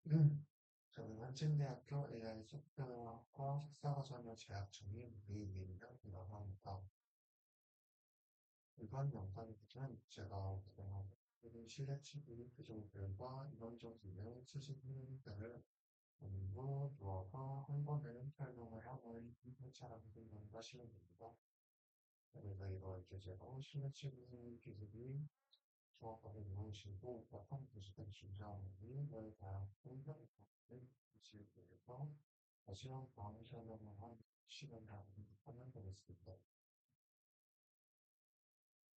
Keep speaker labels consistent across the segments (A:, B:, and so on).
A: 저는 한진대학교 AI 소프트웨어학과 석사과정을 재학 중인 이민혁이라고 합니다. 이번 영상에서는 제가 그동안 실내 친구의 교정들과 이론적인 수십 문제를 공부, 누워서 한 번에 설명을 하는 차라고 생각하시면 됩니다. 그래서 이걸 주제로 실내 친구 기술이 조합하게 무엇이고 어떤 기술의 중요함을 다양한 분석을 지역에서 다시한 다음 설명을 한 시간을 하면 되겠습니다.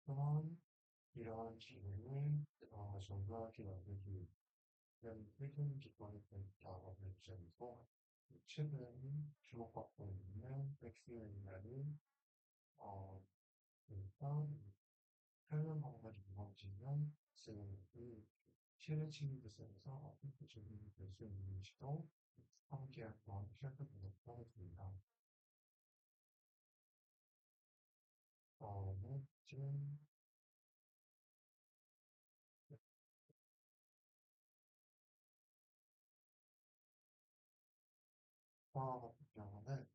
A: 또한 이러한 기능을 전도하기 만들기 위한 필름 기반의 작업을 지원하고 최근 주목받고 있는 백스웨이라는 일단 설명하고 이루어지는 그 실내 침입에서 어떤 기준이 될 수 있는지도 함께 한번 살펴보도록 하겠습니다. 지금 같은 경우는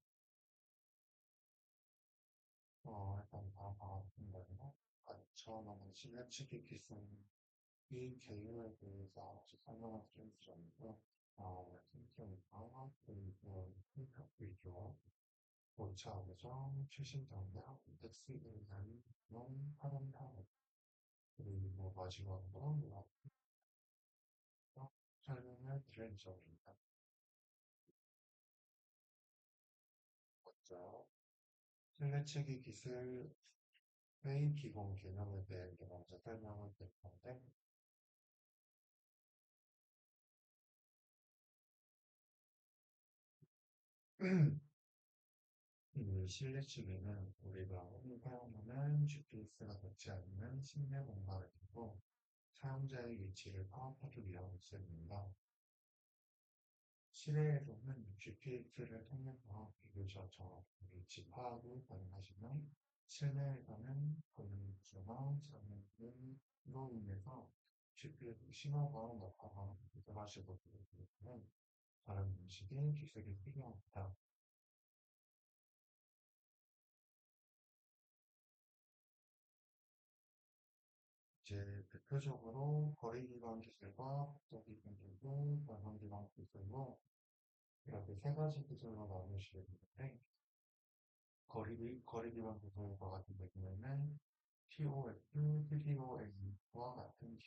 A: 일단 다음 같은 경우는 처음에는 실내 침입 기술 이 개요에 대해서 아주 설명을 드리면서 생존과 그리고 컴퓨터 고차원에서 최신 경량 덱스에 대한 그런 활용하고 그리고 마지막으로 설명을 드릴 점입니다. 먼저 실내치기 기술의 기본 개념에 대해 먼저 설명을 드릴 건데 이 실내치기는 우리가 사용하는 GPS가 닿지 않는 실내 공간을 두고 사용자의 위치를 파악하기 위한 시스템입니다. 실외에서는 GPS를 통해서 비교적 정확히 위치 파악을 가능하지만 실내에서는 건물주나 장애인으로 인해서 GPS 신호가 높아가 부족하시고 그렇기 때문에 다른 방식의 기술이 필요합니다. 이제 대표적으로 거리 기반 기술과 속도 기반 기술, 연성 기반 기술로 이렇게 세 가지 기술로 나눌 수 있는데 거리 기반 기술과 같은 경우에는 TOF, TDOA와 같은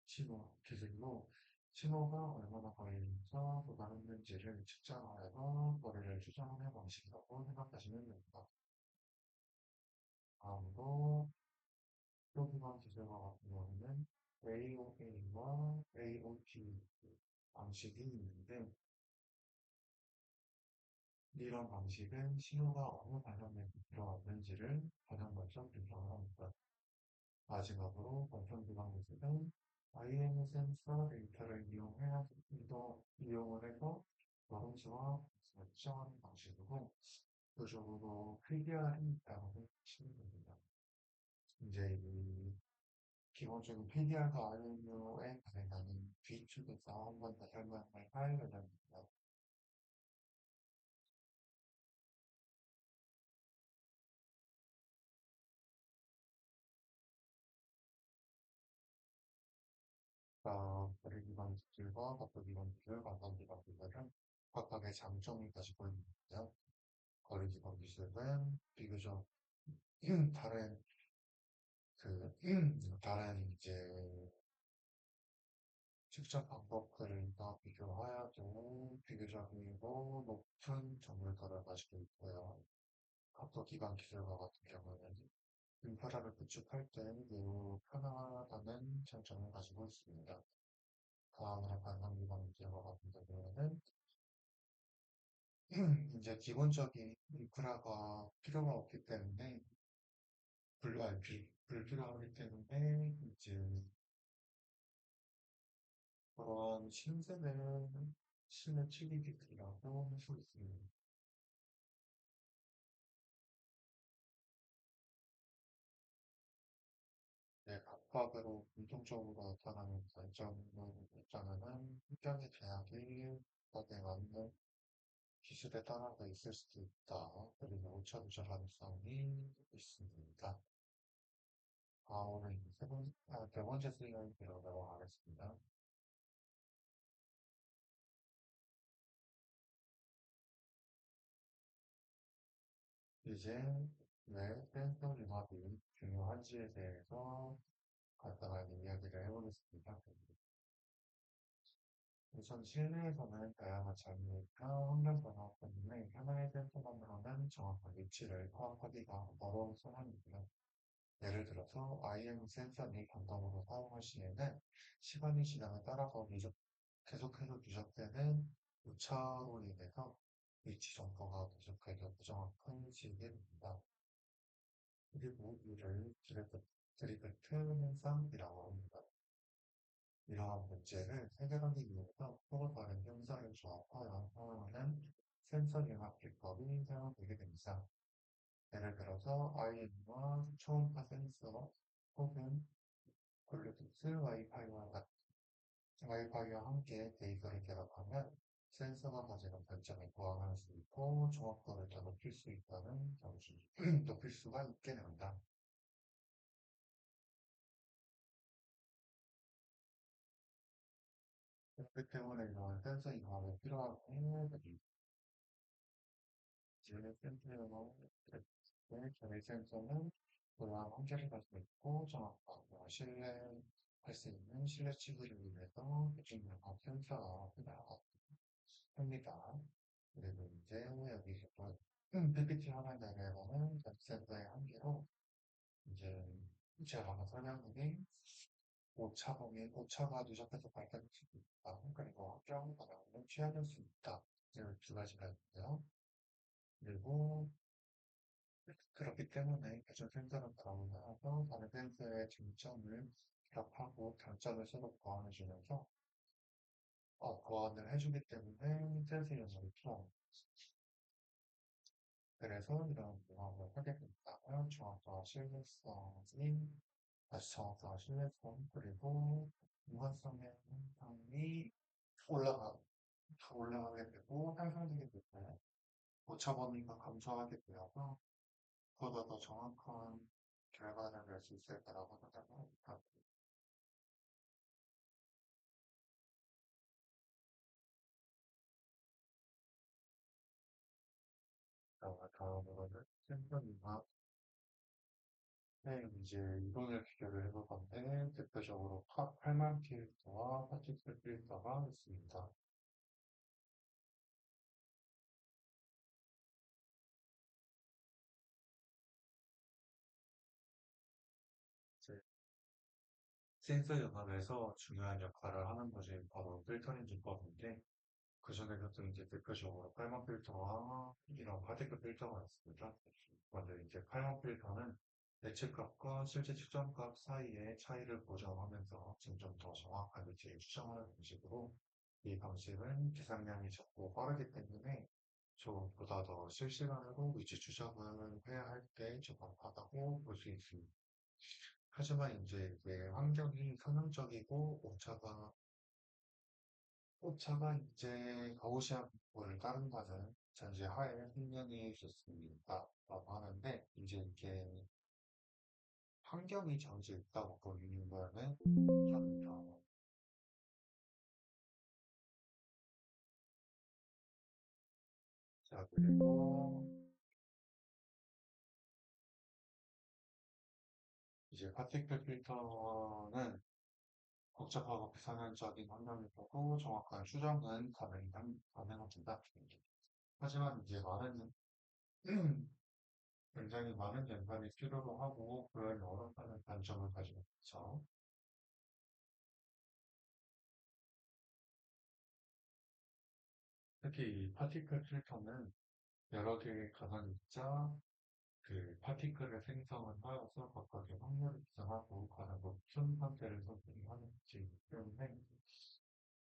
A: 기술로 신호가 얼마나 거리에서 도달했는지를 측정하여서 거리를 추정하는 방식이라고 생각하시면 됩니다. 다음으로 속도 기반 기술과 같은 경우는 AOA와 AOT 방식이 있는데 이런 방식은 신호가 어느 방향에 들어왔는지를 가장 먼저 분석을 합니다. 마지막으로 원천 기반 기술은 IM 센서 데이터를 이용을 해서 여론지와 측정하는 방식이고, 구조적으로 PDR이 있다고 생각하시면 됩니다. 이제 이 기본적인 PDR과 IMU의 가능한 뒤쪽에서 한 번 더 설명을 할 예정입니다. 거리 기반 기술과 각도 기반 기술, 관성 기반 기술은 각각의 장점을 가지고 있는데요. 거리 기반 기술은 비교적 다른 다른 이제 측정 방법들과 비교하여도 비교적이고 높은 정밀도를 가지고 있고요. 각도 기반 기술과 같은 경우는 인프라를 구축할 때 매우 편하다는 장점을 가지고 있습니다. 다음으로 관성 기반 기술과 같은 경우에는 이제 기본적인 인프라가 필요가 없기 때문에 불필요하기 때문에 이제 그런 신세대는 신의 튀기기이라고 할 수 있습니다. 네, 독학으로 공통적으로 나타나는 단점을 있자면은 환경의 제약이 독학에 맞는 기술에 따라서 있을 수도 있다. 그리고 오차 부족 가능성이 있습니다. 오늘 네 번째 슬라이드로 넘어가겠습니다. 이제 왜 센서 융합이 중요한지에 대해서 간단하게 이야기를 해보겠습니다. 우선 실내에서는 다양한 장비와 환경 변화 때문에 하나의 센서만으로는 정확한 위치를 파악하기가 어려운 상황이고요. 예를 들어서 IM 센서를 감독으로 사용할 시에는 시간이 지남에 따라서 계속해서 누적되는 오차로 인해서 위치 정보가 계속해서 부정확해지게 됩니다. 그리고 이를 드리프트 현상이라고 합니다. 이러한 문제를 해결하기 위해서 서로 다른 현상을 조합하여 사용하는 센서 융합 기법이 사용되게 됩니다. 예를 들어서 IM과 초음파 센서 혹은 블루투스 와이파이와 함께 데이터를 결합하면 센서가 가지는 단점을 보완할 수 있고 정확도를 더 높일 수 있다는 높일 수가 있게 됩니다. 그렇기 때문에 이런 센서 융합이 필요하고 지금 센서는 저희 센서는 그러한 한계를 가지고 있고 정확하고 신뢰할 수 있는 신뢰 취급을 위해서 대중적인 센서가 필요합니다. 그리고 이제 여기 또 PPT 화면 내에서는 센서의 한계로 이제 제가 아까 설명드린 오차가 누적해서 발생할 수도 있다. 그리고 확정 반응은 취하될 수 있다. 이런 두 가지가 있고요. 그리고 그렇기 때문에 기존 센서를 다운하고 다른 센서의 장점을 기억하고 단점을 서로 보완해주면서 보완을 해주기 때문에 센서 연습이 필요합니다. 그래서 이런 공학을 하게 된다면 정확도와 신뢰성, 그리고 무관성의 향이 올라가, 올라가게 되고 향상되게 되고 오차 범위가 감소하게 되어서 보다 더 정확한 결과를 낼 수 있을 거라고 생각합니다. 다음으로는 생존과 이제 이론을 비교를 해볼 건데, 대표적으로 8만 필터와 파티클 필터가 있습니다. 이제 센서 연합에서 중요한 역할을 하는 것이 바로 필터링 기법인데, 그 중에서도 이제 대표적으로 8만 필터와 이런 파티클 필터가 있습니다. 먼저 이제 8만 필터는 예측값과 실제 측정값 사이의 차이를 보정하면서 점점 더 정확한 위치를 추정하는 방식으로 이 방식은 계산량이 적고 빠르기 때문에 보다 더 실시간으로 위치 추적을 해야 할 때 적합하다고 볼 수 있습니다. 하지만 이제 이게 환경이 선형적이고 오차가 이제 거우시합을 따른다는 전제하에 분명히 좋습니다. 라고 하는데, 이제 이게 환경이 정해져 있다고 보이는 거는 다릅니다. 자, 그리고 이제 파티클 필터는 복잡하고 비상한적인 환경을 보고 정확한 추정은 가능합니다. 하지만 이제 굉장히 많은 연산이 필요로 하고 구현이 어렵다는 단점을 가지고 있죠. 특히 이 파티클 필터는 여러 개의 가상입자 파티클을 생성을 하여서 각각의 확률을 기정하고 가장 높은 상태를 선택하는 것이기 때문에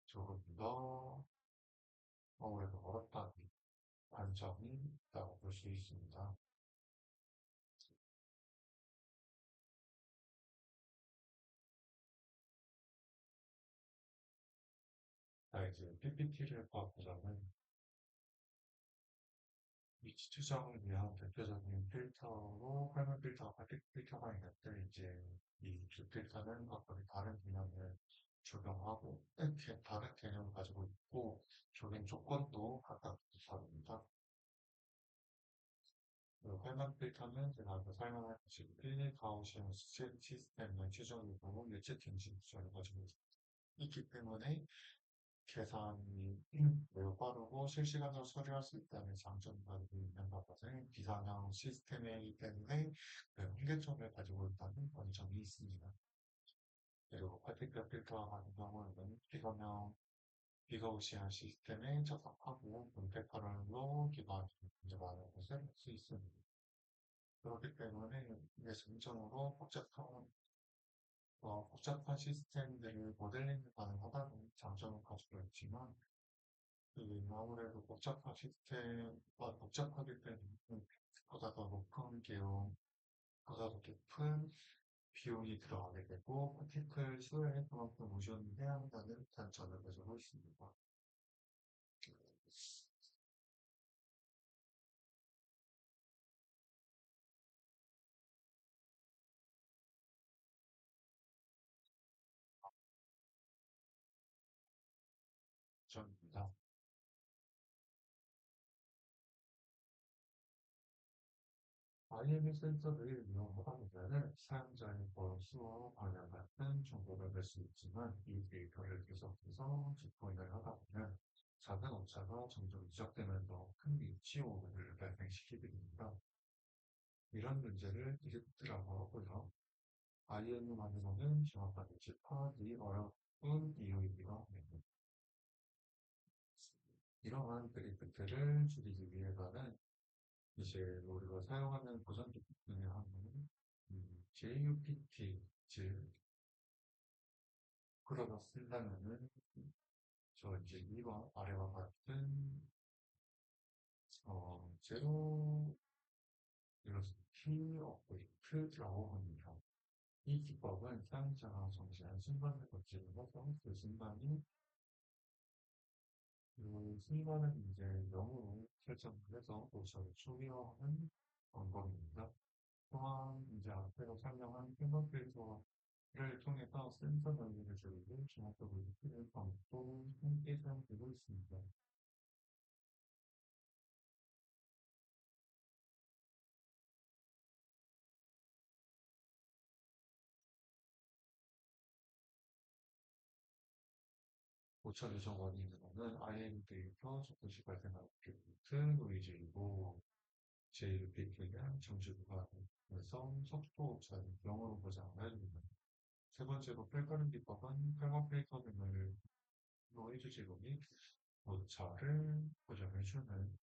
A: 조금 더 아무래도 어렵다는 단점이 있다고 볼 수 있습니다. 이제 PPT를 봐보자면 위치 추적을 위한 대표적인 필터로 활물 필터와 파티 필터가 있는데 이제 이 두 필터는 각각의 다른 개념을 적용하고 이렇게 다른 개념을 가지고 있고 적용 조건도 각각 다릅니다. 그 활물 필터는 제가 아까 설명했다시피 가우시안 시스템의 최종이고 예측 중심 구조를 가지고 있기 때문에 계산이 매우 빠르고 실시간으로 처리할 수 있다는 장점을 가지고 있는 것은 비상형 시스템이기 때문에 한계점을 가지고 있다는 단점이 있습니다. 그리고 파티클 필터 같은 경우에는 비거시한 시스템에 접속하고 분패커럴로 기반으로 문제 많은 것을 할 수 있습니다. 그렇기 때문에 이게 점점으로 복잡한 시스템들을 모델링이 가능하다는 장점을 가지고 있지만 아무래도 복잡한 시스템과 복잡하기 때문에 보다 더 높은 비용, 보다 더 깊은 비용이 들어가게 되고 파티클 수요에 그만큼 의존해야 한다는 단점을 가지고 있습니다. 점입니다. IMU 센서를 이용하다 보면 사용자의 번수와 방향 같은 정보를 낼 수 있지만 이 데이터를 계속해서 집보인을 하다 보면 작은 오차가 점점 누적되면서 큰 위치 오류를 발생시키게 됩니다. 이런 문제를 디렉트라고 하고요. IMU만으로는 정확하게 집하기 어려운 이유이기도 합니다. 이러한 드리프트를 줄이기 위해서는 이제 우리가 사용하는 보정 기법 중에 하나는 JUPT, 즉 그러다 쓴다면은 저 이제 이와 아래와 같은 제로 벨로시티 업데이트라고 합니다. 이 기법은 사용자가 정시한 순간을 거치는 해서 그 순간이 그 순간을 이제 0으로 설정을 해서 도시를 초기화하는 방법입니다. 또한 이제 앞에서 설명한 핀거 필터를 통해서 센서 변이를 줄이고 정확도를 높이는 방법도 함께 사용되고 있습니다. 고철 유적 원인으로는 IM 데이터, 조금씩 발생하는 빅트, 노이즈이고, JPT가 정지 구간에서 속도 오차를 0으로 보장을 해줍니다. 세 번째로 필터링 기법은 탈모 필터 등을 노이즈 제공이 오차를 보장해주는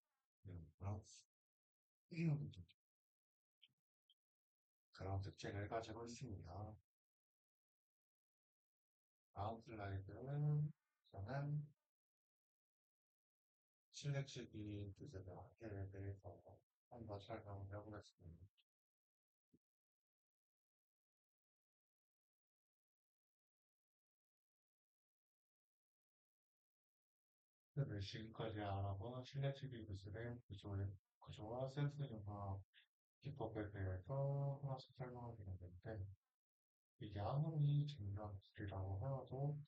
A: 그런 특징을 가지고 있습니다. 다음 슬라이드는 저는 실내치기 주제의 학계에 대해서 한번 설명을 해보겠습니다. 지금까지 알아본 실내치기 기술의 구조와 센스 융합 기법에 대해서 하나씩 설명을 드렸는데, 이게 아무리 중요한 기술이라고 하여도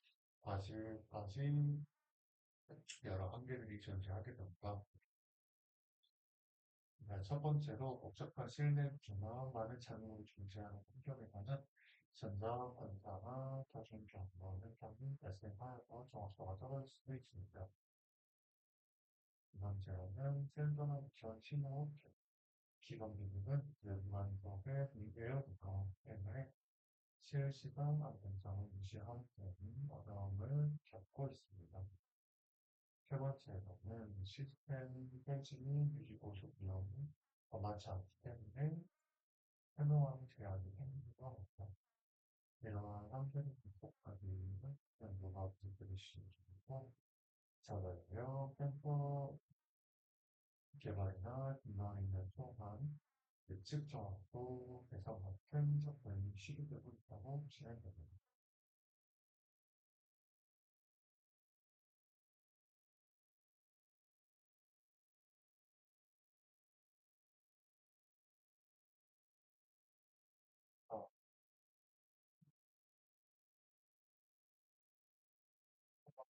A: 아직 여러 한계들이 존재하게 됩니다. 네, 첫 번째로 복잡한 실내 구조나 많은 장애물이 존재하는 환경에서는 전자, 반사나 다중 경로 현상이 발생하여서 정확도가 떨어질 수도 있습니다. 두 번째로는 센서나 전 신호 기본 기능은 일반적의 미디어부터 때문에 실시간 안정성을 유지하는 데는 어려움을 겪고 있습니다. 세 번째로는 시스템 펜싱이 유지고 조기형이 더 많지 않기 때문에 설명하는 제약이 생기기도 합니다. 이러한 한계를 극복하기 위해 연구가 부들으시고 저널요 센서 개발이나 디자인을 통한 예측 정확도 개선 같은 접근이 시도되고 있다고 진행됩니다.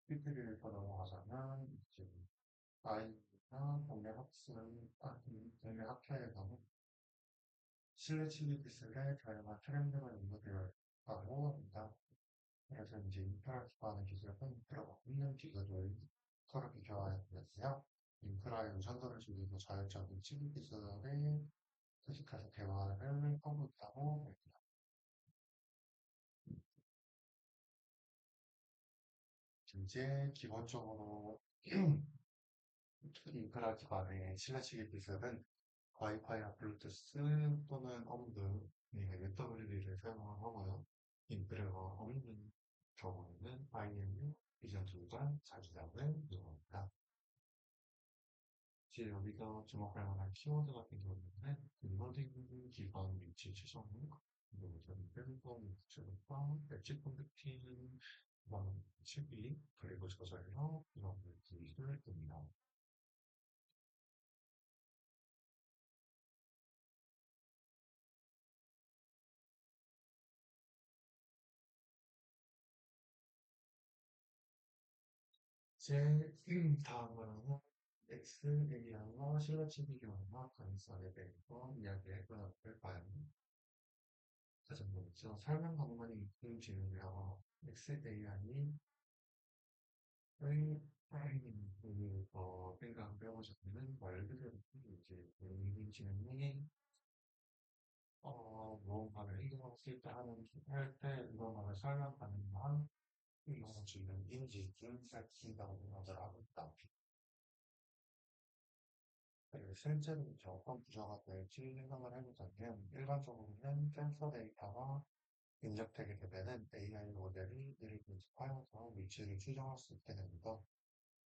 A: PP를 더 넘어가자면, 이제, 아이나 동네 학회에서는 실내 침입 기술에 다양한 트렌드가 연구되어 있다고 합니다. 그래서 이제 인프라 기반의 기술은 인프라가 없는 기술을 서로 비교하였는데요. 인프라의 우선순위를 줄이고 자율적인 침입 기술에 수집해서 대화를 하고 있다고 봅니다. 이제 기본적으로 인프라 기반의 실내 침입 기술은 와이파이나 블루투스 또는 홈드, UWB를 사용하고요. 인프라가 없는 경우에는 IMU, 비전 조절, 자주작을 이용합니다. 이제 여기서 주목할 만한 키워드 같은 경우는 인버딩 기반 위치 추정, 그리고 밴드폰 추적과 엣지 컴퓨팅 기반 시비, 그리고 저절로 이런 기술을 듭니다. 제 다음으로는 XAI와 실내 비교와 가능성에 대해서 이야기해 볼까요 가장 먼저 설명 방법이 인공지능이라고 XAI의 생각 배워보자면 말 그대로 이제 인공지능이 무언가를 해결했을 때 할때 무언가를 설명하는 한 인공지능 인지 인사이트라고 하더라고 있다. 그리고 실제로 이제 어떤 구조가 될지 생각을 해보자면 일반적으로는 센서 데이터가 인적되게 되면은 AI 모델이 이를 분석하여서 위치를 추정할 수 있게 됩니다.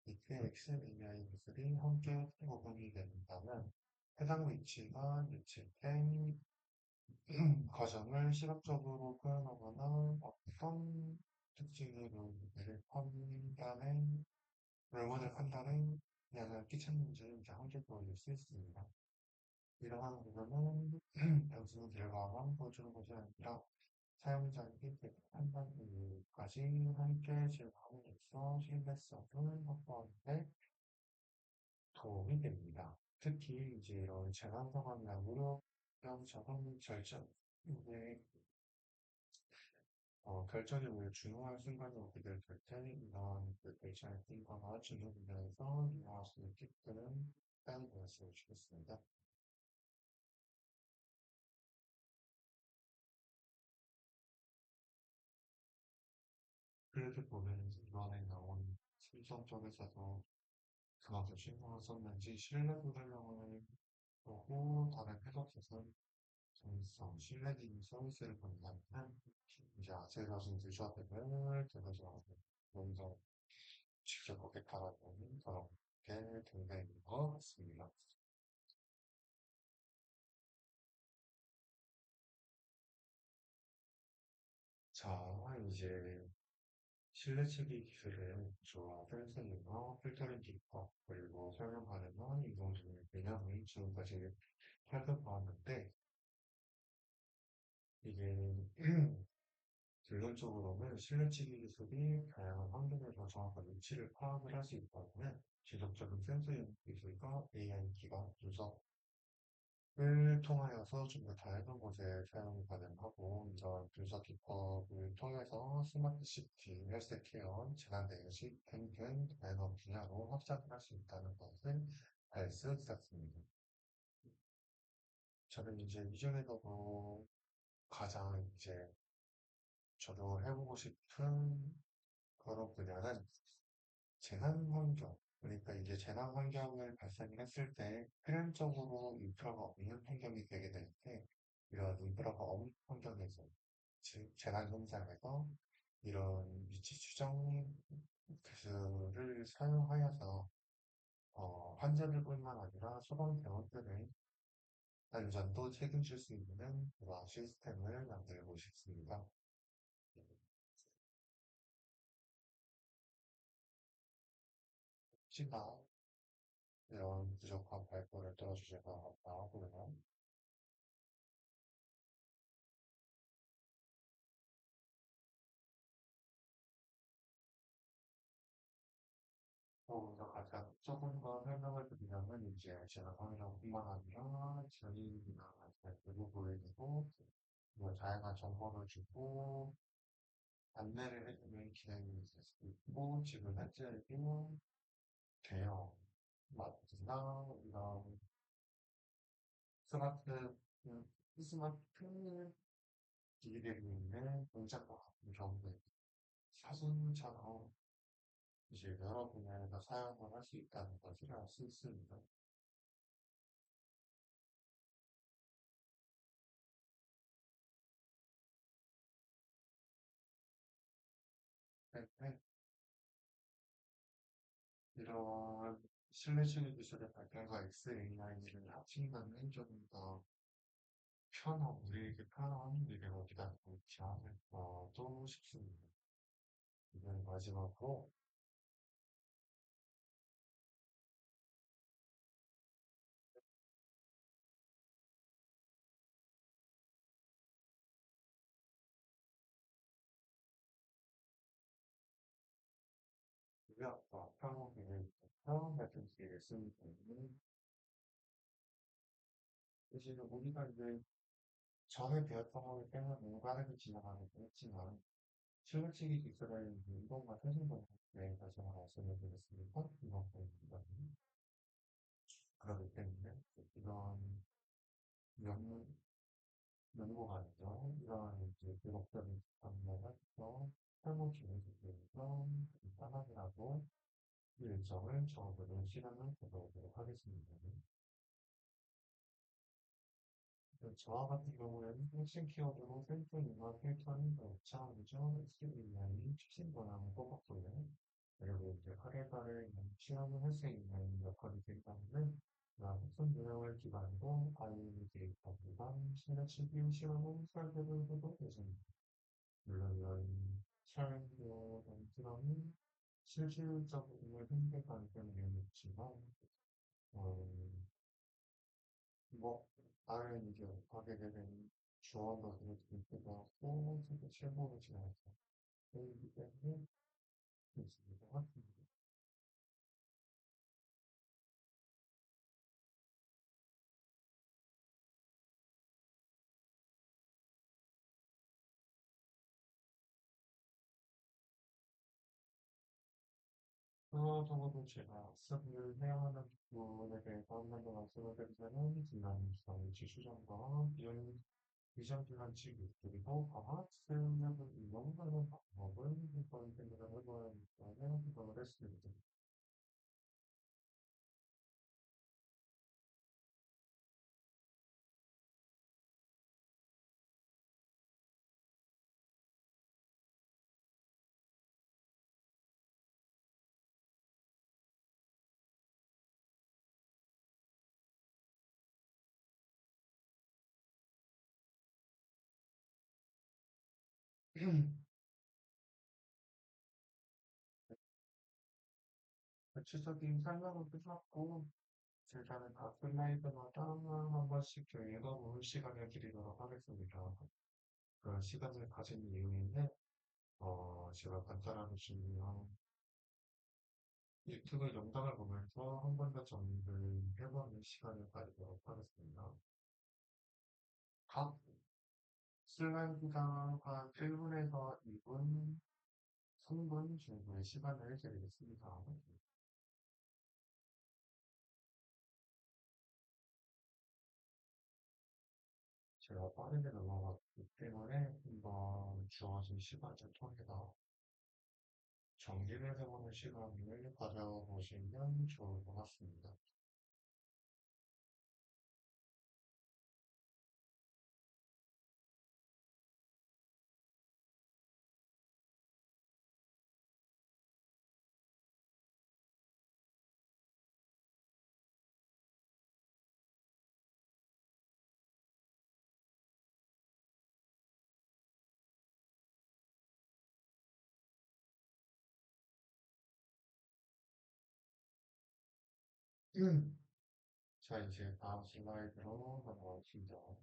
A: 이때 XAI 기술이 함께 구분이 된다면 해당 위치가 예측된 과정을 시각적으로 표현하거나 어떤 특징의 롤모델 판단에 영향을 끼쳤는지 이제 함께 보여줄 수 있습니다. 이러한 부분은 단순히 결과만 보여주는 것이 아니라 사용자의 피드백, 판단 이유까지 함께 제공함으로써 신뢰성을 확보하는 데 도움이 됩니다. 특히 이제 이런 재난 상황이나 무료병 자동 결정, 이게 결정이 오히려 중요한 순간이 오게 될 때, 이런 그 결정의 인과가 중요분야에서 이용할 수 있게끔 하는 말씀을 주겠습니다. 그렇게 보면 이번에 나온 실전 쪽에서도 그만큼 신경을 썼는지 신뢰도 설명을 보고 다른 해석에서는 전성, 신뢰적인 서비스를 본다면 이제 아세라신 유저들을 들어서 먼저 직접 고객하라는 그렇게 된다는 것 같습니다. 자, 이제 실내치기 기술의 주와 센서링과 필터링 기법, 그리고 설명 가능한 이동적인 개념을 지금까지 살펴보았는데, 이게 결론적으로는 실내치기 기술이 다양한 환경에서 정확한 위치를 파악을 할 수 있다면, 지속적인 센서 기술과 AI 기반 분석, 을 통하여서 좀 더 다양한 곳에 사용이 가능하고, 이런 분석 기법을 통해서 스마트 시티, 헬스케어, 재난대응식 등등 다양한 분야로 확장할 수 있다는 것을 알 수 있었습니다. 저는 이제 이중에서도 가장 이제 저도 해보고 싶은 그런 분야는 재난 환경. 그러니까 이제 재난 환경을 발생했을 때 필연적으로 인프라가 없는 환경이 되게 될 때, 이런 인프라가 없는 환경에서, 즉 재난 현장에서 이런 위치 추정 기술을 사용하여서 환자들뿐만 아니라 소방대원들의 안전도 책임질 수 있는 그런 시스템을 만들고 싶습니다. 혹시나 이런 부족한 발표를 들어주셔서 감사하고요. 조금 더 설명을 드리자면, 이제 제가 성이라고뿐만 아니라 저희가 외부 보여주고, 뭐 다양한 정보를 주고, 안내를 해주는 기능이 있을 수도 있고, 지금 현재는 대형 마트나 이런 스마트, 스마트 기기들이 있는 공장과 같은 경우에 사진처럼 이제 여러 분야에서 사용을 할 수 있다는 것을 알 수 있습니다. 때문에 이런 실내시계 기술의 발달과 XAI를 합친다면 조금 더 우리에게 편한 미래가 기다리고 있지 않을까도 싶습니다. 이번 마지막으로 의학과 평론을 같은 기회를 쓰는 경우는 사실 우리가 이제 전에 배웠던 거기 때문에 무관하게 진행하기도 했지만 실무치기 기술을 운동과 사진분석에 다시 한번 말씀을 드렸습니다. 이번 부분입니다. 그렇기 때문에 이런 연, 연구관이죠. 이런 이제 기록적인 방면에서 설문 기술에서 간단하게라도 일정을 적어보는 시간을 가져보도록 하겠습니다. 저와 같은 경우에는 핵심 키워드로 센터링과 필터링, 차원이죠. SQL이라는 최신 권한을 뽑았고요. 그리고 이제 카레가를 실험을 할 수 있는 역할이 되기 때문에 우선 요령을 기반으로 바이오리 데이터 기반 신뢰 CPU 실험을 설계를 해도 되십니다. 물론 이런 설계 실험이 실질적으로 현대化때문에 있지만, 어, 뭐, 다른 이제 하게 되는 조언도 들을 수 있기도 하고, 세계 최고로 지나서 되기 때문에 있습니다. 같습니다. 그 정도 제가 학습을 해야 하는 부분에 대해서 한 번 더 말씀을 드리자면, 지난 기술 수정과 비용 비전 기관칙 그리고 과학 수행력을 이용하는 방법을 한번 생각을 해봐야 하는 생각을 했습니다. 구체적인 설명을 끝났고, 제가 각 슬라이드마다 한 번씩 좀 읽어보는 시간을 드리도록 하겠습니다. 그 시간을 가진 이유인데, 제가 간단하게 준비한 유튜브 영상을 보면서 한 번 더 정리를 해보는 시간을 가지도록 하겠습니다. 각 슬라이드당 한 1분에서 2분, 3분 정도의 시간을 드리겠습니다. 제가 빠르게 넘어갔기 때문에 한번 주어진 시간을 통해서 정리를 해보는 시간을 가져보시면 좋을 것 같습니다. 자, 이제 다음 슬라이드로 넘어가시죠.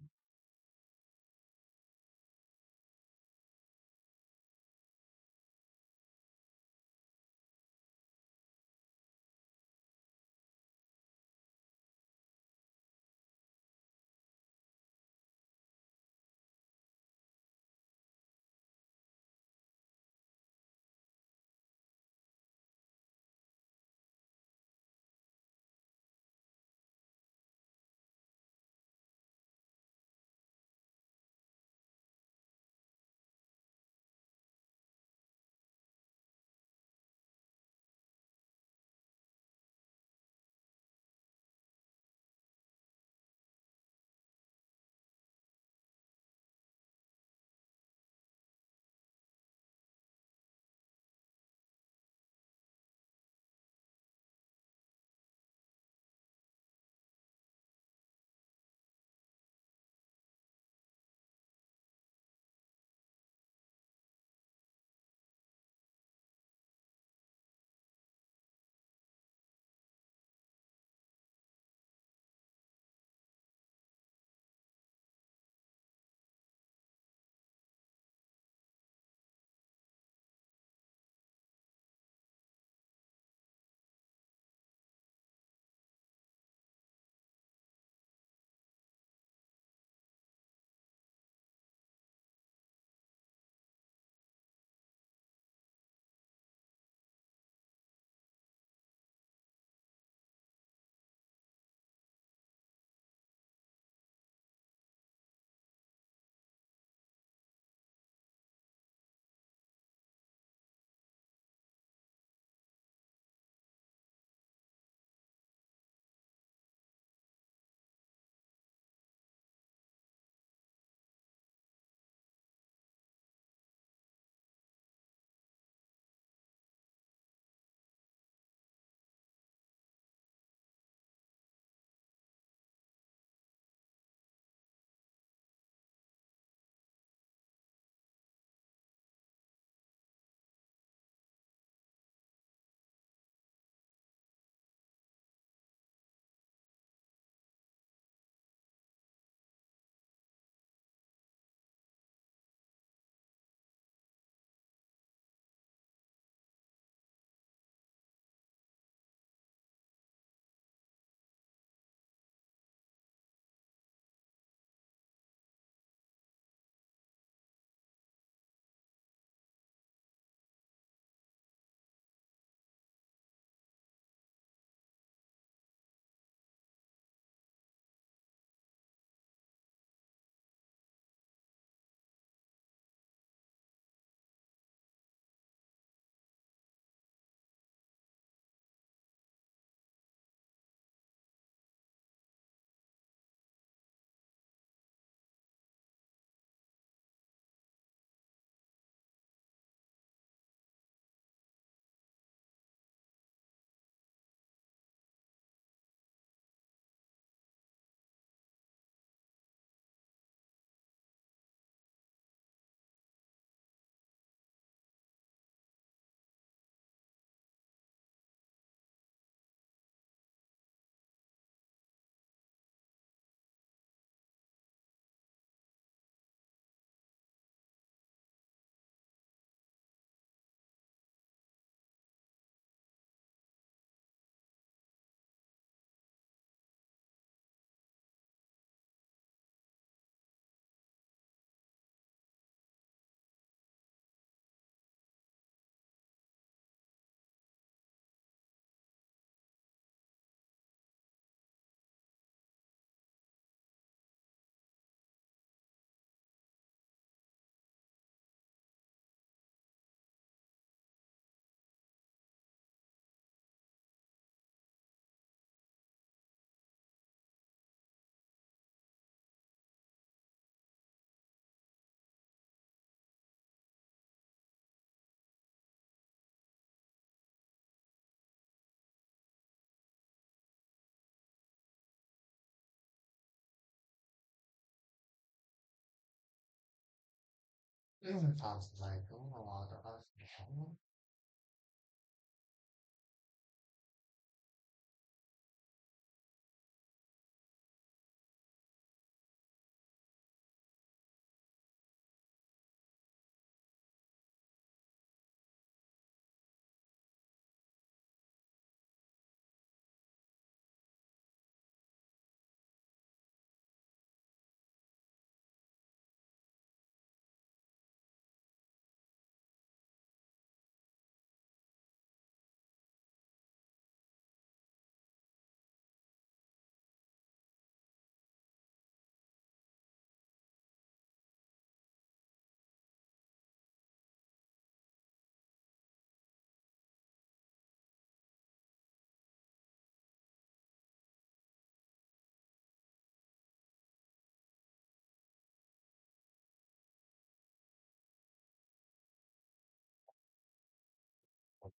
A: 다음 슬라이드 넘어가도록 하겠습니다.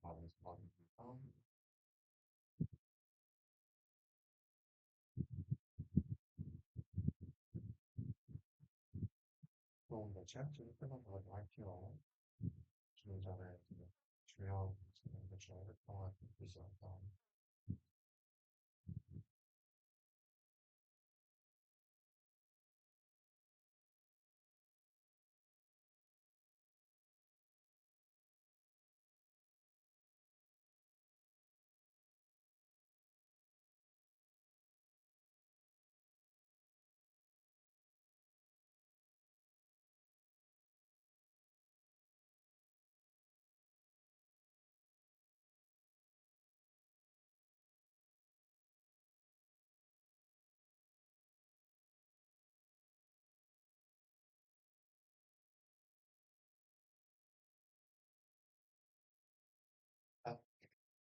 A: 다음 슬라이드입니다. 또 제약적인 끝나고 할게요. 좀 전에 중요한 것을 오랫동안 듣고 있었던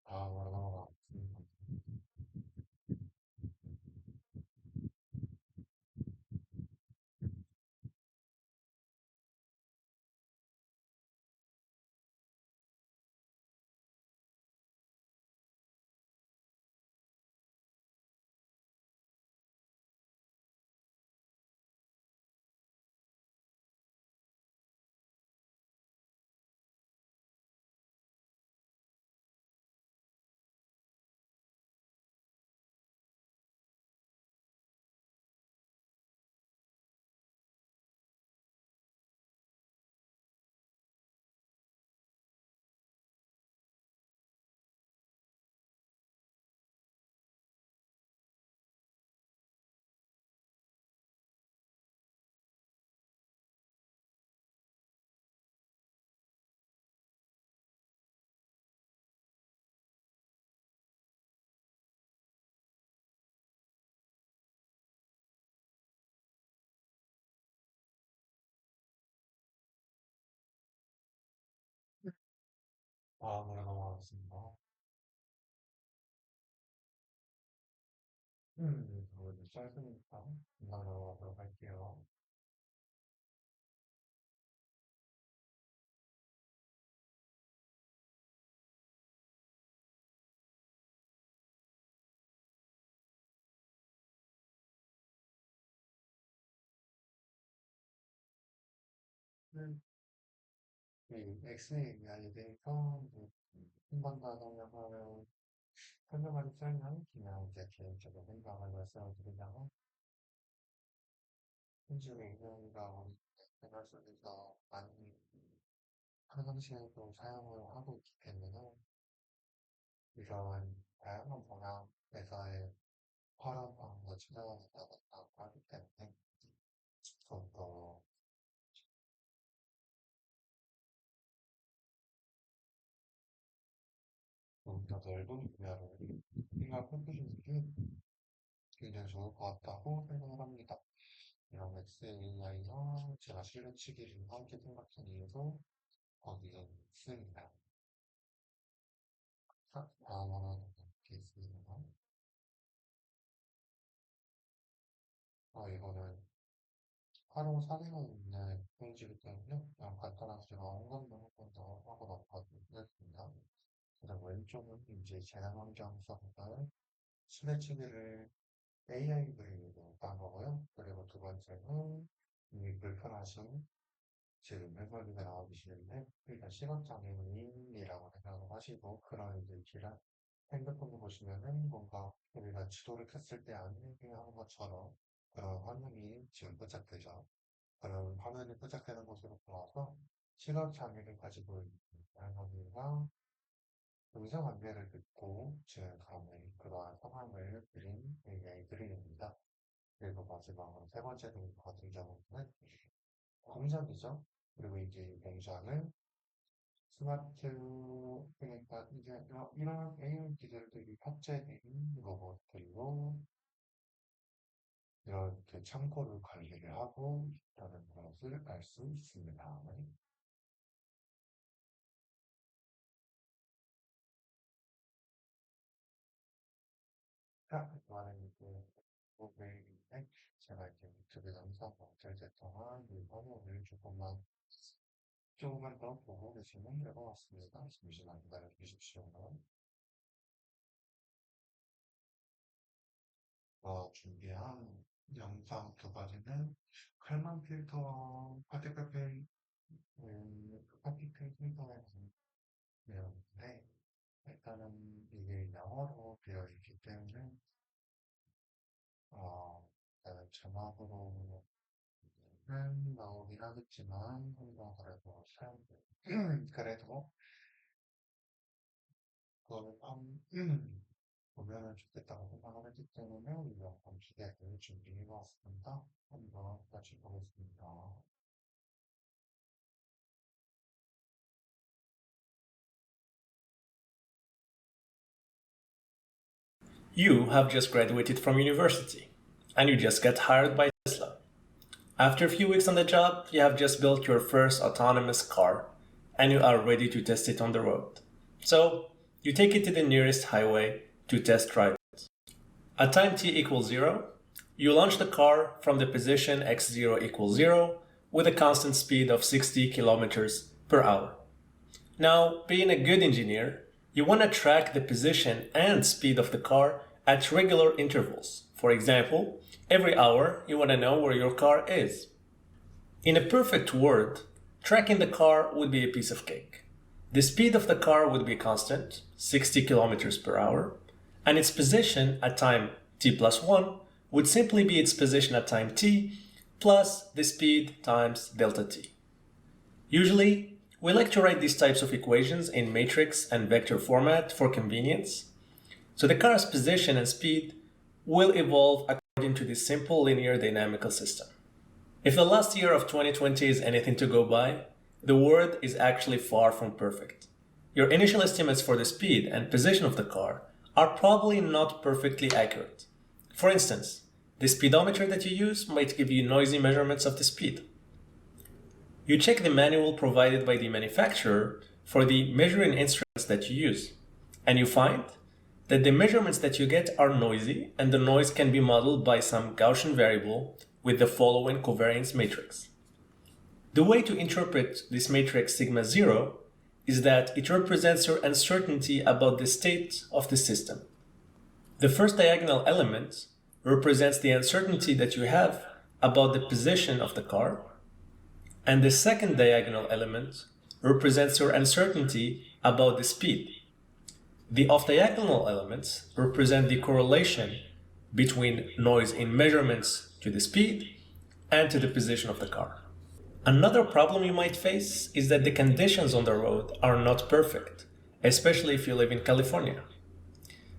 A: 다음으로 넘어가겠습니다. 다음으로 넘어가겠습니다. 그거는 짧으니까 금방 넘어가도록 할게요. 이 X에 의한 대해서 한번 더 설명하면 설명하기 전에 그냥 제 개인적인 생각을 말씀을 드리자면 현실의 의견이가 생활 속에서 많이 평상시에도 사용을 하고 있기 때문에 이런 다양한 분야에서의 화려한 방법을 찾아다닌다고 하기 때문에 좀더 좀 더 넓은 분야를 생각해보시는 게 굉장히 좋을 것 같다고 생각을 합니다. 이런 엑셀이나 제가 실내치기를 함께 생각한 이유도 거기에 있습니다. 다음으로는 이렇게 있습니다. 이거는 하루 사진을 있는 페이지이기 때문에 그냥 간단하게 제가 언급을 한번 더 하고 넘어가겠습니다. 그다음 왼쪽은 이제 재난환경 서비스 실내치기를 AI 그림으로 딴 거고요. 그리고 두 번째는 이 불편하신 지금 해설이가 나와주시는데, 일단 시각장애인이라고 생각을 하시고, 그런 이제 길을 핸드폰을 보시면은 뭔가 우리가 지도를 켰을 때 안내하는 것처럼 그런 화면이 지금 포착되죠. 그런 화면이 포착되는 것으로 보아서 시각장애를 가지고 있는 할머니가 음성 안내를 듣고 지금 가는 그러한 상황을 그린 AI 그림입니다. 그리고 마지막으로 세 번째 그림 같은 경우는 공장이죠. 그리고 이제 이 공장은 스마트, 그러니까 이제 이런 AI 기술들이 탑재된 로봇들로 이렇게 창고를 관리를 하고 있다는 것을 알 수 있습니다. 자, 그동안은 이제 고객인데 제가 이제 유튜브 영상 어쩔 때 동안 이 화면을 조금만 더 보고 계시면 될 것 같습니다. 잠시만 기다려 주십시오. 준비한 영상 두 가지는 칼만 필터와 파티클 필터에 대한 내용인데, 일단은 이게 영어로 되어 있기 때문에, 일단은 자막으로는 나오긴 하겠지만, 한번 그래도 그래도 그걸 보면은 좋겠다고 생각을 했기 때문에 이 영상 기대를 준비해봤습니다. 한번 같이 보겠습니다.
B: You have just graduated from university and you just got hired by Tesla. After a few weeks on the job, you have just built your first autonomous car and you are ready to test it on the road. So, you take it to the nearest highway to test drive it. At time t equals 0, you launch the car from the position x0 equals 0 with a constant speed of 60 kilometers per hour. Now, being a good engineer, you want to track the position and speed of the car at regular intervals. For example, every hour you want to know where your car is. In a perfect world, tracking the car would be a piece of cake. The speed of the car would be constant, 60 kilometers per hour, and its position at time t plus 1 would simply be its position at time t plus the speed times delta t. Usually, we like to write these types of equations in matrix and vector format for convenience. So the car's position and speed will evolve according to this simple linear dynamical system. If the last year of 2020 is anything to go by, the world is actually far from perfect. Your initial estimates for the speed and position of the car are probably not perfectly accurate. For instance, the speedometer that you use might give you noisy measurements of the speed. You check the manual provided by the manufacturer for the measuring instruments that you use, and you find that the measurements that you get are noisy and the noise can be modeled by some Gaussian variable with the following covariance matrix. The way to interpret this matrix sigma 0 is that it represents your uncertainty about the state of the system. The first diagonal element represents the uncertainty that you have about the position of the car, and the second diagonal element represents your uncertainty about the speed. The off-diagonal elements represent the correlation between noise in measurements to the speed and to the position of the car. Another problem you might face is that the conditions on the road are not perfect, especially if you live in California,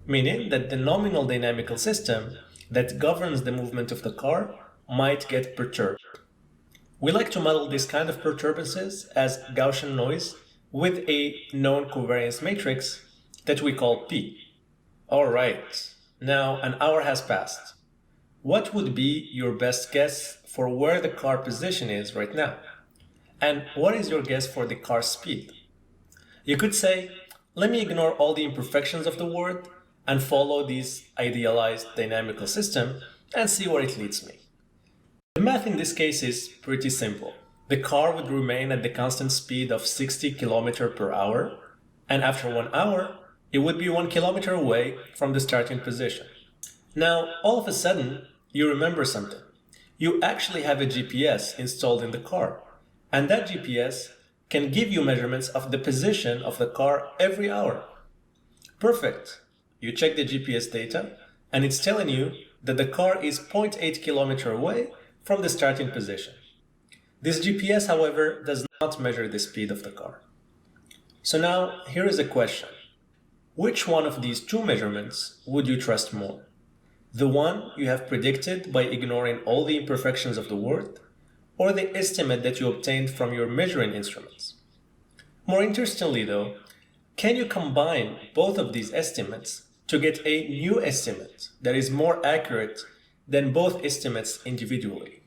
B: meaning that the nominal dynamical system that governs the movement of the car might get perturbed. We like to model this kind of perturbances as Gaussian noise with a known covariance matrix that we call P. Alright, now an hour has passed. What would be your best guess for where the car position is right now? And what is your guess for the car's speed? You could say, let me ignore all the imperfections of the world and follow this idealized dynamical system and see where it leads me. The math in this case is pretty simple. The car would remain at the constant speed of 60 km per hour, and after 1 hour, it would be 1 kilometer away from the starting position. Now, all of a sudden, you remember something. You actually have a GPS installed in the car, And that GPS can give you measurements of the position of the car every hour. Perfect. You check the GPS data, and it's telling you that the car is 0.8 kilometer away from the starting position. This GPS, however, does not measure the speed of the car. So now, here is a question. Which one of these two measurements would you trust more? The one you have predicted by ignoring all the imperfections of the world, or the estimate that you obtained from your measuring instruments? More interestingly though, can you combine both of these estimates to get a new estimate that is more accurate than both estimates individually?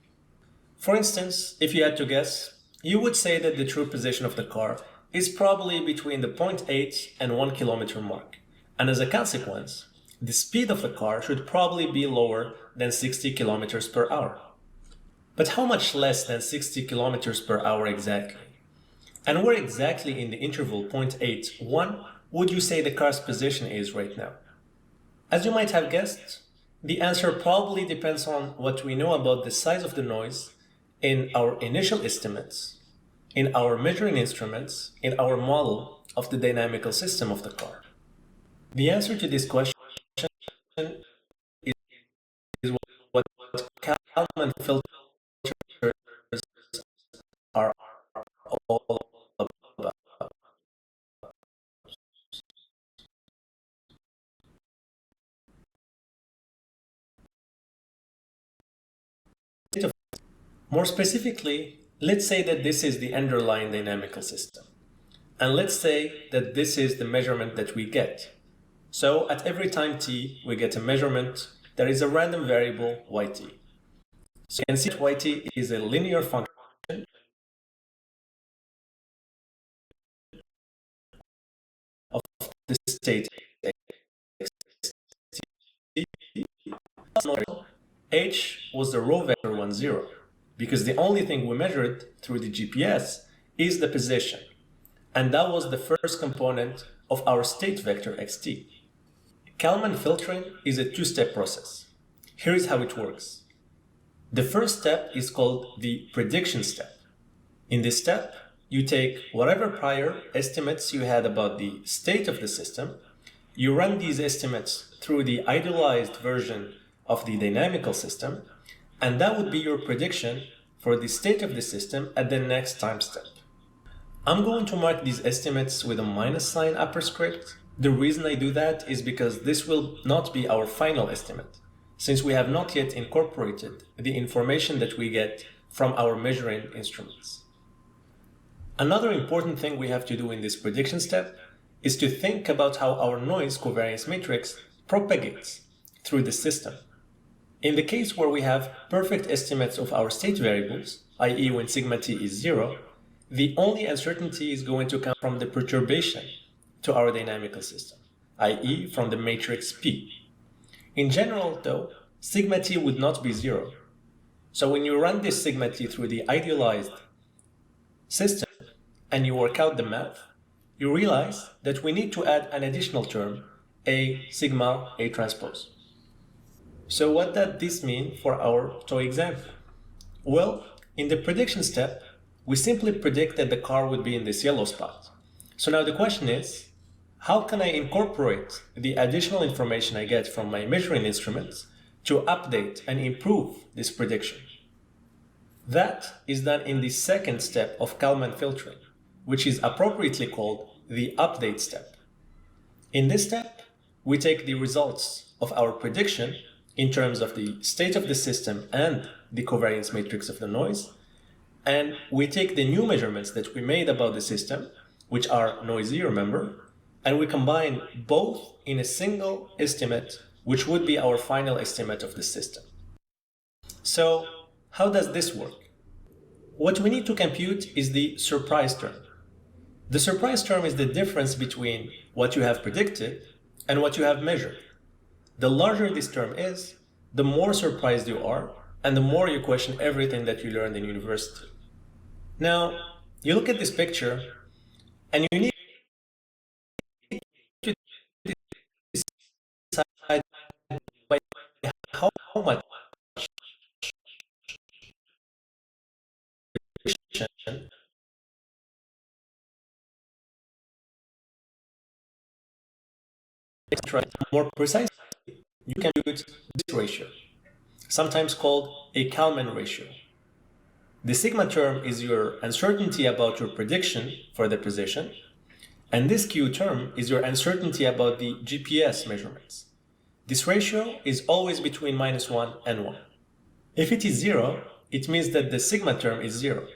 B: For instance, if you had to guess, you would say that the true position of the car is probably between the 0.8 and 1 kilometer mark, and as a consequence, the speed of the car should probably be lower than 60 kilometers per hour. But how much less than 60 kilometers per hour exactly? And where exactly in the interval 0.8, 1 would you say the car's position is right now? As you might have guessed, the answer probably depends on what we know about the size of the noise in our initial estimates, in our measuring instruments, in our model of the dynamical system of the car. The answer to this question is what Kalman filters are all about. More specifically, let's say that this is the underlying dynamical system. And let's say that this is the measurement that we get. So at every time t, we get a measurement that is a random variable yt. So you can see that yt is a linear function of the state h was the row vector 1, 0, because the only thing we measured through the GPS is the position, and that was the first component of our state vector xt. Kalman filtering is a two-step process. Here is how it works. The first step is called the prediction step. In this step, you take whatever prior estimates you had about the state of the system, you run these estimates through the idealized version of the dynamical system, and that would be your prediction for the state of the system at the next time step. I'm going to mark these estimates with a minus sign upper script. The reason I do that is because this will not be our final estimate, since we have not yet incorporated the information that we get from our measuring instruments. Another important thing we have to do in this prediction step is to think about how our noise covariance matrix propagates through the system. In the case where we have perfect estimates of our state variables, i.e. when sigma t is 0, the only uncertainty is going to come from the perturbation to our dynamical system, i.e. from the matrix P. In general, though, sigma t would not be 0. So when you run this sigma t through the idealized system and you work out the math, you realize that we need to add an additional term, a sigma A transpose. So what does this mean for our toy example? Well, in the prediction step, we simply predict that the car would be in this yellow spot. So now the question is, how can I incorporate the additional information I get from my measuring instruments to update and improve this prediction? That is done in the second step of Kalman filtering, which is appropriately called the update step. In this step, we take the results of our prediction in terms of the state of the system and the covariance matrix of the noise, and we take the new measurements that we made about the system, which are noisy, remember, and we combine both in a single estimate, which would be our final estimate of the system. So, how does this work? What we need to compute is the surprise term. The surprise term is the difference between what you have predicted and what you have measured. The larger this term is, the more surprised you are, and the more you question everything that you learned in university. Now, you look at this picture, and you need to decide by how much try more precisely, you can use this ratio, sometimes called a Kalman ratio. The sigma term is your uncertainty about your prediction for the position, and this Q term is your uncertainty about the GPS measurements. This ratio is always between -1 and 1. If it is 0, it means that the sigma term is 0,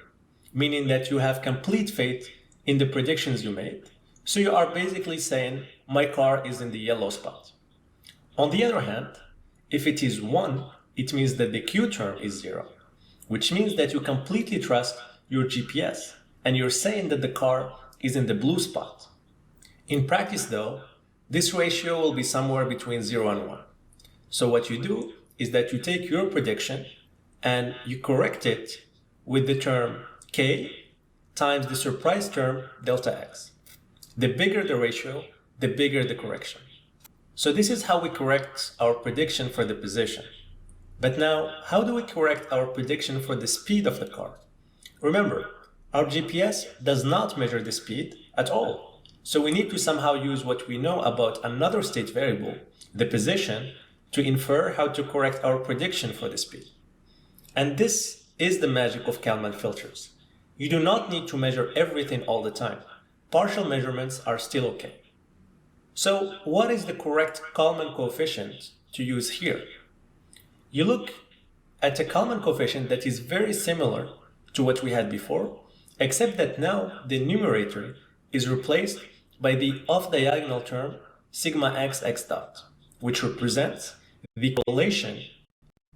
B: meaning that you have complete faith in the predictions you made, so you are basically saying, my car is in the yellow spot. On the other hand, if it is 1, it means that the Q term is 0, which means that you completely trust your GPS, and you're saying that the car is in the blue spot. In practice though, this ratio will be somewhere between 0 and 1. So what you do is that you take your prediction and you correct it with the term K times the surprise term delta X. The bigger the ratio, the bigger the correction. So this is how we correct our prediction for the position. But now, how do we correct our prediction for the speed of the car? Remember, our GPS does not measure the speed at all. So we need to somehow use what we know about another state variable, the position, to infer how to correct our prediction for the speed. And this is the magic of Kalman filters. You do not need to measure everything all the time. Partial measurements are still okay. So what is the correct Kalman coefficient to use here? You look at a Kalman coefficient that is very similar to what we had before, except that now the numerator is replaced by the off-diagonal term sigma x x dot, which represents the correlation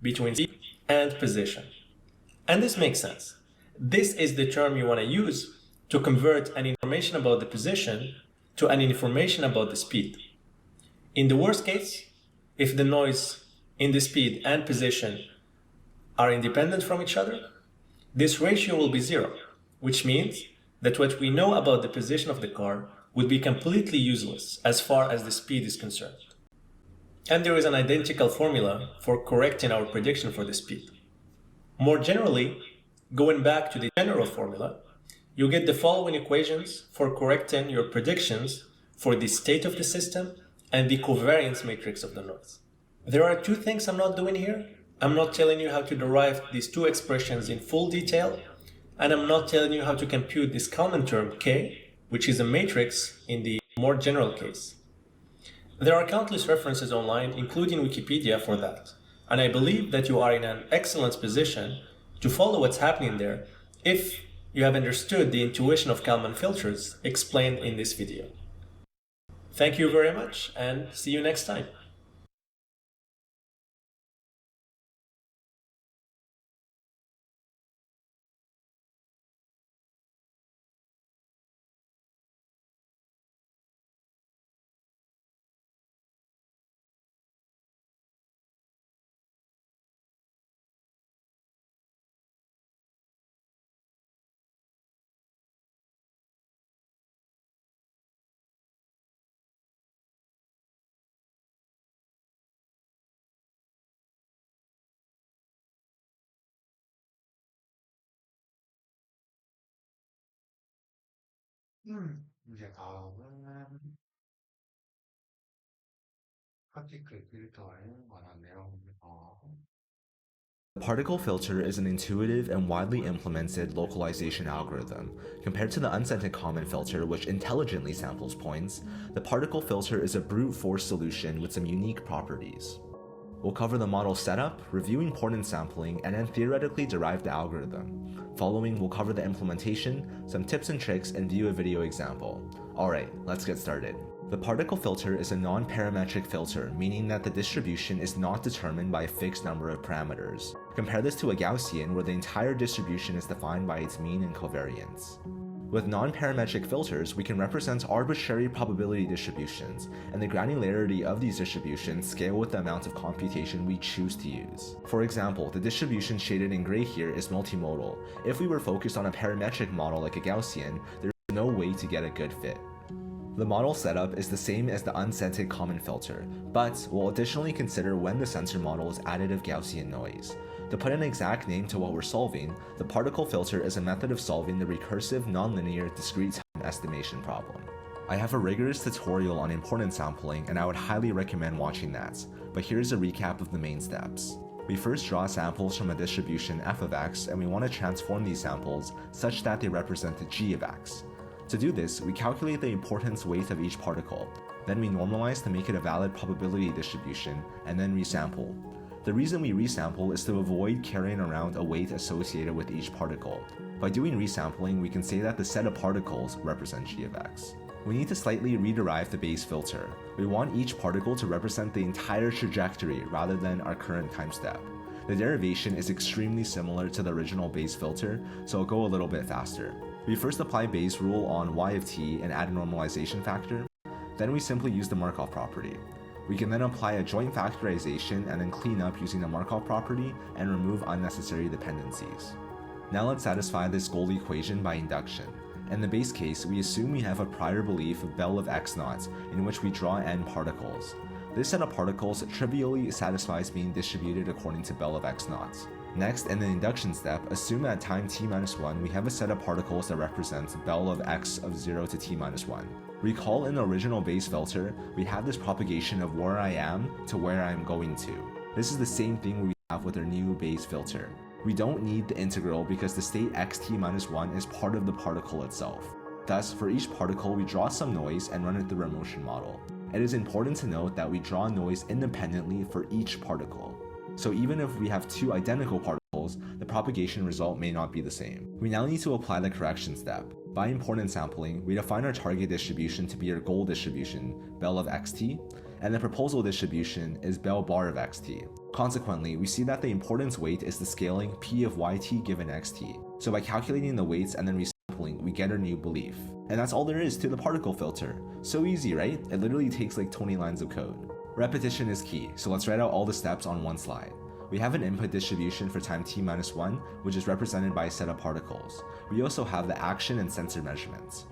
B: between speed and position. And this makes sense. This is the term you want to use to convert an information about the position to an information about the speed. In the worst case, if the noise in the speed and position are independent from each other, this ratio will be 0, which means that what we know about the position of the car will be completely useless as far as the speed is concerned. And there is an identical formula for correcting our prediction for the speed. More generally, going back to the general formula, you get the following equations for correcting your predictions for the state of the system and the covariance matrix of the noise. There are two things I'm not doing here. I'm not telling you how to derive these two expressions in full detail, and I'm not telling you how to compute this Kalman term K, which is a matrix in the more general case. There are countless references online, including Wikipedia, for that, and I believe that you are in an excellent position to follow what's happening there if you have understood the intuition of Kalman filters explained in this video. Thank you very much, and see you next time.
A: 이제 다음은 파티클 필터에 관한 내용입니다.
C: The particle filter is an intuitive and widely implemented localization algorithm. Compared to the unscented Kalman filter, which intelligently samples points, the particle filter is a brute force solution with some unique properties. We'll cover the model setup, reviewing point sampling, and then theoretically derive the algorithm. Following, we'll cover the implementation, some tips and tricks, and view a video example. Alright, let's get started. The particle filter is a non-parametric filter, meaning that the distribution is not determined by a fixed number of parameters. Compare this to a Gaussian, where the entire distribution is defined by its mean and covariance. With non-parametric filters, we can represent arbitrary probability distributions, and the granularity of these distributions scale with the amount of computation we choose to use. For example, the distribution shaded in gray here is multimodal. If we were focused on a parametric model like a Gaussian, there is no way to get a good fit. The model setup is the same as the unscented Kalman filter, but we'll additionally consider when the sensor model is additive Gaussian noise. To put an exact name to what we're solving, the particle filter is a method of solving the recursive nonlinear discrete time estimation problem. I have a rigorous tutorial on importance sampling and I would highly recommend watching that, but here's a recap of the main steps. We first draw samples from a distribution f of x and we want to transform these samples such that they represent the g of x. To do this, we calculate the importance weight of each particle, then we normalize to make it a valid probability distribution, and then resample. The reason we resample is to avoid carrying around a weight associated with each particle. By doing resampling, we can say that the set of particles represent g of x. We need to slightly rederive the Bayes filter. We want each particle to represent the entire trajectory rather than our current time step. The derivation is extremely similar to the original Bayes filter, so I'll go a little bit faster. We first apply Bayes' rule on y of t and add a normalization factor. Then we simply use the Markov property. We can then apply a joint factorization and then clean up using the Markov property and remove unnecessary dependencies. Now let's satisfy this goal equation by induction. In the base case, we assume we have a prior belief of Bell of x naught, in which we draw n particles. This set of particles trivially satisfies being distributed according to Bell of x naught. Next, in the induction step, assume that at time t-1 we have a set of particles that represents Bell of x of 0 to t-1. Recall in the original Bayes filter, we have this propagation of where I am to where I am going to. This is the same thing we have with our new Bayes filter. We don't need the integral because the state xt-1 is part of the particle itself. Thus, for each particle we draw some noise and run it through our motion model. It is important to note that we draw noise independently for each particle. So even if we have two identical particles, the propagation result may not be the same. We now need to apply the correction step. By importance sampling, we define our target distribution to be our goal distribution, Bell of xt, and the proposal distribution is Bell bar of xt. Consequently, we see that the importance weight is the scaling p of yt given xt. So by calculating the weights and then resampling, we get our new belief. And that's all there is to the particle filter. So easy, right? It literally takes like 20 lines of code. Repetition is key, so let's write out all the steps on one slide. We have an input distribution for time t-1, which is represented by a set of particles. We also have the action and sensor measurements.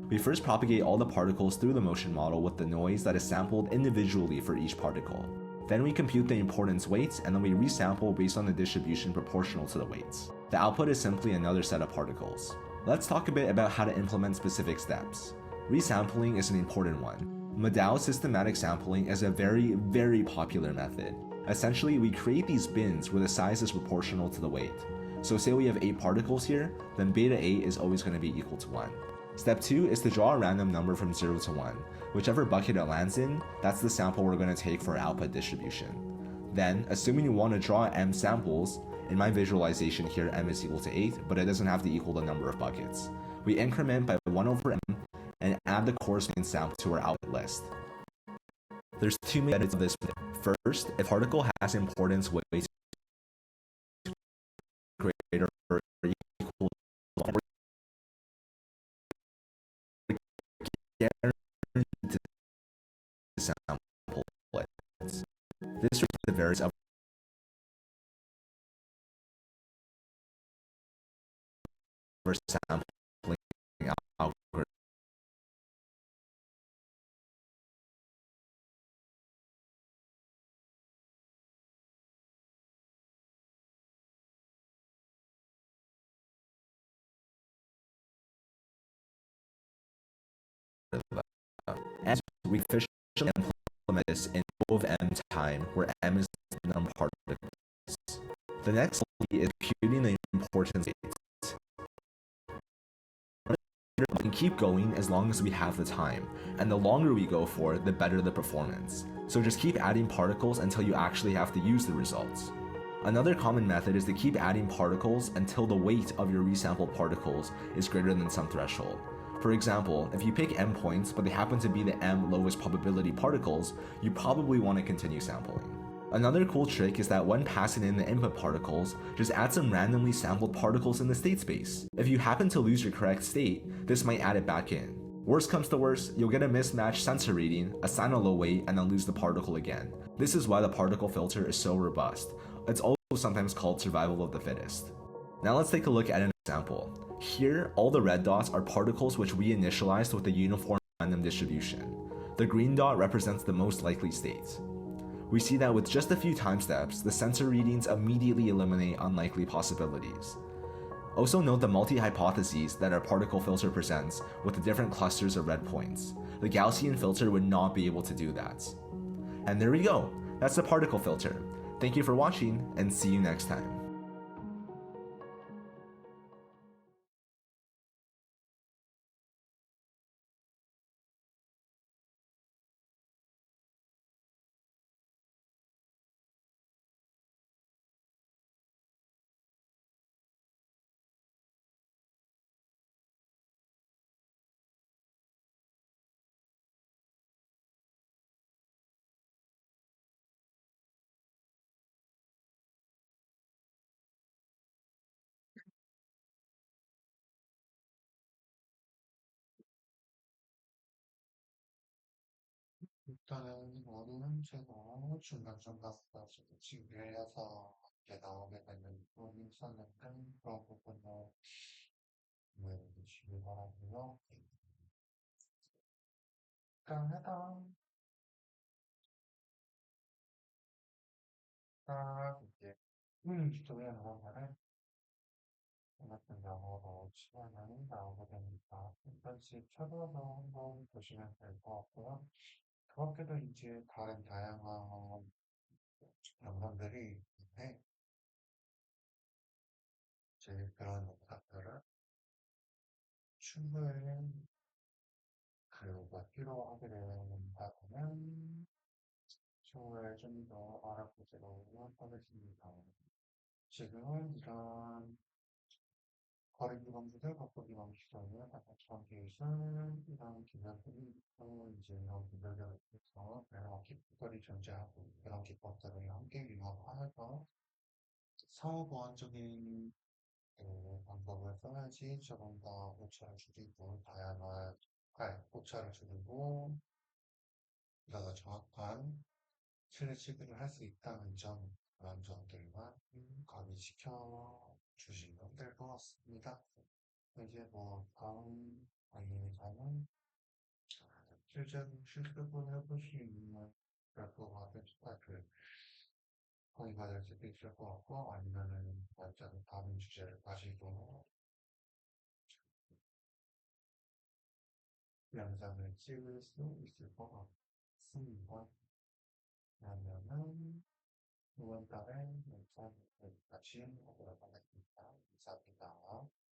C: We first propagate all the particles through the motion model with the noise that is sampled individually for each particle. Then we compute the importance weights and then we resample based on the distribution proportional to the weights. The output is simply another set of particles. Let's talk a bit about how to implement specific steps. Resampling is an important one. Madao systematic sampling is a very popular method. Essentially, we create these bins where the size is proportional to the weight. So say we have 8 particles here, then beta 8 is always going to be equal to 1. Step 2 is to draw a random number from 0 to 1. Whichever bucket it lands in, that's the sample we're going to take for our output distribution. Then, assuming you want to draw m samples, in my visualization here m is equal to 8, but it doesn't have to equal the number of buckets. We increment by 1 over m and add the corresponding sample to our output list. There's two main methods of this. First, if particle has importance weight greater or equal to guaranteed sample weights. This requires the variance of sampling algorithm. As we officially implement this in O of m time, where m is the number of particles. The next is computing the importance weights. We can keep going as long as we have the time, and the longer we go for, the better the performance. So just keep adding particles until you actually have to use the results. Another common method is to keep adding particles until the weight of your resampled particles is greater than some threshold. For example, if you pick m points but they happen to be the m lowest probability particles, you probably want to continue sampling. Another cool trick is that when passing in the input particles, just add some randomly sampled particles in the state space. If you happen to lose your correct state, this might add it back in. Worst comes to worst, you'll get a mismatched sensor reading, assign a low weight, and then lose the particle again. This is why the particle filter is so robust. It's also sometimes called survival of the fittest. Now let's take a look at an example. Here, all the red dots are particles which we initialized with a uniform random distribution. The green dot represents the most likely state. We see that with just a few time steps, the sensor readings immediately eliminate unlikely possibilities. Also note the multi-hypotheses that our particle filter presents with the different clusters of red points. The Gaussian filter would not be able to do that. And there we go. That's the particle filter. Thank you for watching, and see you next time.
A: 일단은 원인은 제가 중간중간까지 준비해서 이렇게 나오게 되는 부분이 있었는데 그런 부분을 주시기 바라고요. 일단 딱 이제 주도에 나오면은 같은 영어로 치면은 나오게 되니까 일단씩 찾아서 한번 보시면 될 것 같고요. 그 밖에도 이제 다른 다양한 영상들이 있는데 이제 그런 영상들을 충분히 교육가 필요하게 된다면 추후에 좀 더 알아보도록 하겠습니다. 지금은 이런 거리구멍부들 겉보기망 시설을 관계에서 이런 기술들이 있고 이제 이런 기술들을 통해서 여러 기법들이 존재하고 이런 기법들을 함께 융합하여서 사후보완적인 방법을 써야지 조금 더 오차를 줄이고 다양한 오차를 줄이고 더 정확한 실내 취급을 할 수 있다는 점 그런 점들만 가미시켜 주시면 될 것 같습니다. 이제 뭐 다음 강의에서는 실제로 실습을 해볼 수 있는 별도가 그 강의가 될 수도 있을 것 같고 아니면은 완전 다른 주제를 가지고 영상을 찍을 수 있을 것 같습니다. 그러면은 이번 달에 영상을 같이 하도록 하겠습니다. 감사합니다.